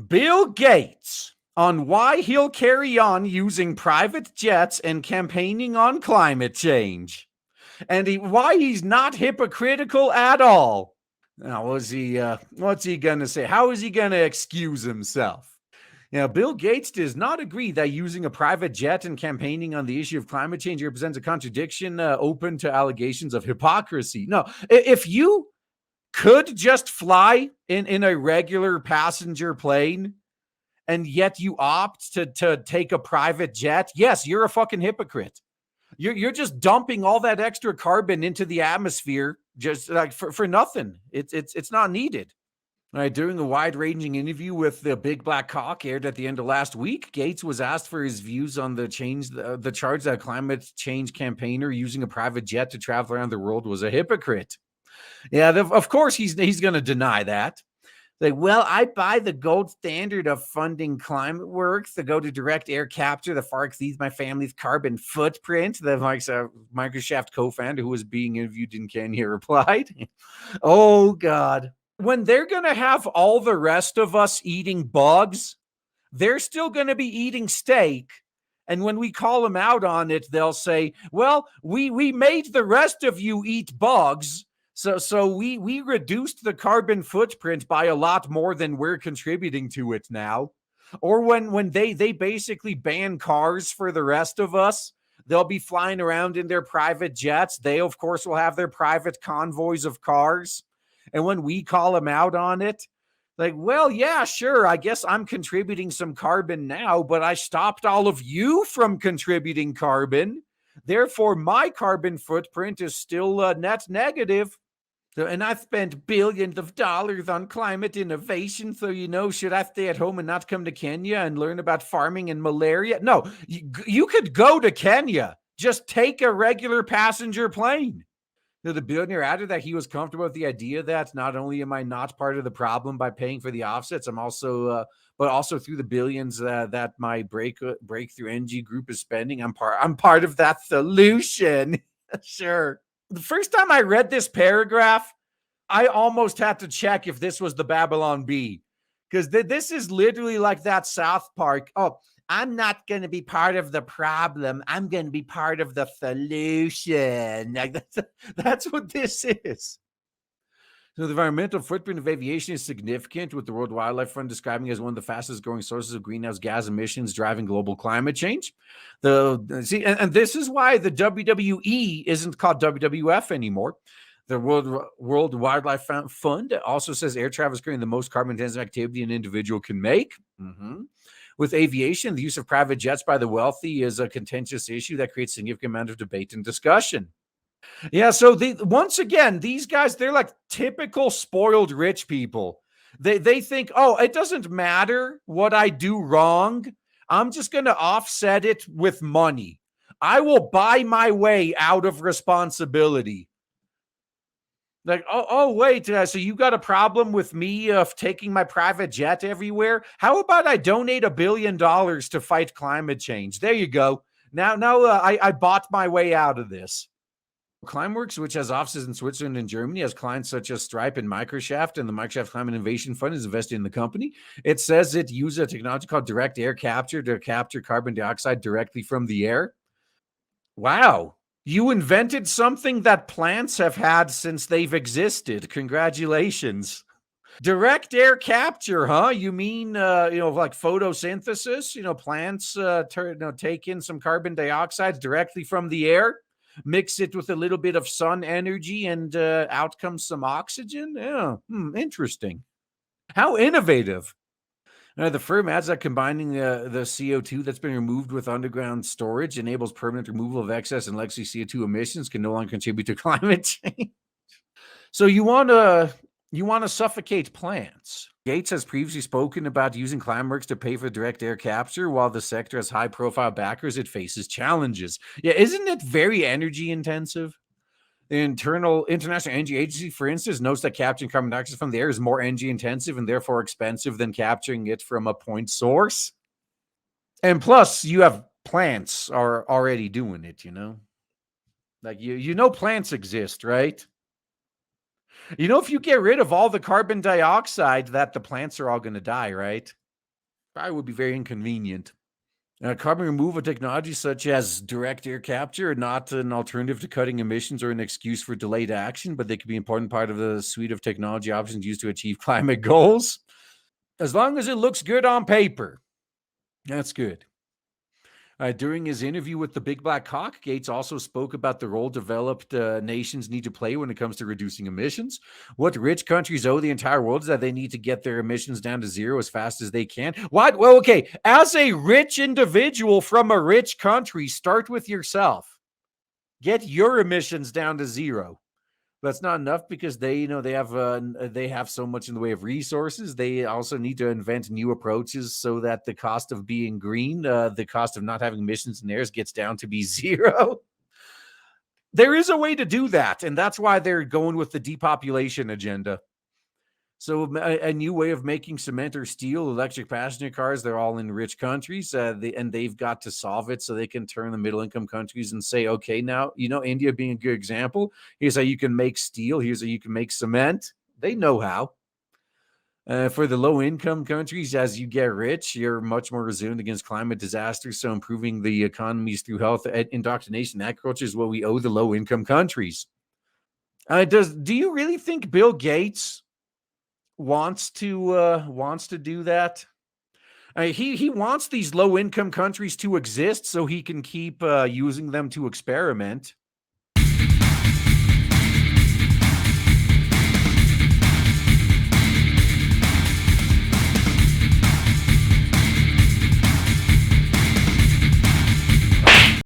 Bill Gates on why he'll carry on using private jets and campaigning on climate change. And why he's not hypocritical at all. Now, what's he going to say? How is he going to excuse himself? Now, Bill Gates does not agree that using a private jet and campaigning on the issue of climate change represents a contradiction open to allegations of hypocrisy. No, if you could just fly in a regular passenger plane and yet you opt to take a private jet, yes, you're a fucking hypocrite. You're just dumping all that extra carbon into the atmosphere just like for nothing. It's not needed. All right, during a wide-ranging interview with the Big Black Cock aired at the end of last week, Gates was asked for his views on the charge that a climate change campaigner using a private jet to travel around the world was a hypocrite. Yeah, of course he's going to deny that. Like, well, I buy the gold standard of funding climate work to go to direct air capture that far exceeds my family's carbon footprint. The Microsoft co-founder who was being interviewed in Kenya replied. Oh, God. When they're going to have all the rest of us eating bugs, they're still going to be eating steak. And when we call them out on it, they'll say, well, we made the rest of you eat bugs. So we reduced the carbon footprint by a lot more than we're contributing to it now. Or when they basically ban cars for the rest of us, they'll be flying around in their private jets. They, of course, will have their private convoys of cars. And when we call them out on it, like, well, yeah, sure, I guess I'm contributing some carbon now, but I stopped all of you from contributing carbon. Therefore, my carbon footprint is still net negative. And I've spent billions of dollars on climate innovation. So, should I stay at home and not come to Kenya and learn about farming and malaria? No, you could go to Kenya. Just take a regular passenger plane. The billionaire added that he was comfortable with the idea that not only am I not part of the problem by paying for the offsets, I'm also, but also through the billions that my breakthrough energy group is spending, I'm part of that solution. Sure. The first time I read this paragraph, I almost had to check if this was the Babylon Bee, because this is literally like that South Park. Oh, I'm not going to be part of the problem. I'm going to be part of the solution. Like that's what this is. So the environmental footprint of aviation is significant, with the World Wildlife Fund describing it as one of the fastest growing sources of greenhouse gas emissions driving global climate change. And this is why the WWE isn't called WWF anymore. The World Wildlife Fund also says air travel is currently the most carbon-intensive activity an individual can make. Mm-hmm. With aviation, the use of private jets by the wealthy is a contentious issue that creates a significant amount of debate and discussion. Yeah, so once again, these guys, they're like typical spoiled rich people. They think, oh, it doesn't matter what I do wrong. I'm just going to offset it with money. I will buy my way out of responsibility. Like, wait, so you got a problem with me taking my private jet everywhere? How about I donate $1 billion to fight climate change? There you go. Now, I bought my way out of this. Climeworks, which has offices in Switzerland and Germany, has clients such as Stripe and Microsoft, and the Microsoft Climate Innovation Fund is invested in the company. It says it uses a technology called direct air capture to capture carbon dioxide directly from the air. Wow. You invented something that plants have had since they've existed. Congratulations. Direct air capture, huh? You mean, like photosynthesis? Plants take in some carbon dioxide directly from the air, mix it with a little bit of sun energy, and out comes some oxygen? Yeah, interesting. How innovative. The firm adds that combining the CO2 that's been removed with underground storage enables permanent removal of excess and legacy CO2 emissions, can no longer contribute to climate change. So you want to suffocate plants. Gates has previously spoken about using Climeworks to pay for direct air capture. While the sector has high-profile backers, it faces challenges. Yeah, isn't it very energy intensive? The International Energy Agency, for instance, notes that capturing carbon dioxide from the air is more energy intensive and therefore expensive than capturing it from a point source. And plus, you have plants are already doing it, Like, plants exist, right? If you get rid of all the carbon dioxide, that the plants are all going to die, right? Probably would be very inconvenient. Carbon removal technologies such as direct air capture are not an alternative to cutting emissions or an excuse for delayed action, but they could be an important part of the suite of technology options used to achieve climate goals. As long as it looks good on paper, that's good. During his interview with the Big Black Hawk, Gates also spoke about the role developed nations need to play when it comes to reducing emissions. What rich countries owe the entire world is that they need to get their emissions down to zero as fast as they can. What? Well, okay. As a rich individual from a rich country, start with yourself. Get your emissions down to zero. That's not enough because they have so much in the way of resources. They also need to invent new approaches so that the cost of being green, the cost of not having emissions and theirs gets down to be zero. There is a way to do that, and that's why they're going with the depopulation agenda. So a new way of making cement or steel, electric passenger cars, they're all in rich countries, and they've got to solve it so they can turn the middle income countries and say, okay, now, India being a good example, here's how you can make steel, here's how you can make cement. They know how. For the low income countries, as you get rich, you're much more resilient against climate disasters. So improving the economies through health, indoctrination, agriculture is what we owe the low income countries. Do you really think Bill Gates wants to do that? He wants these low income countries to exist so he can keep using them to experiment.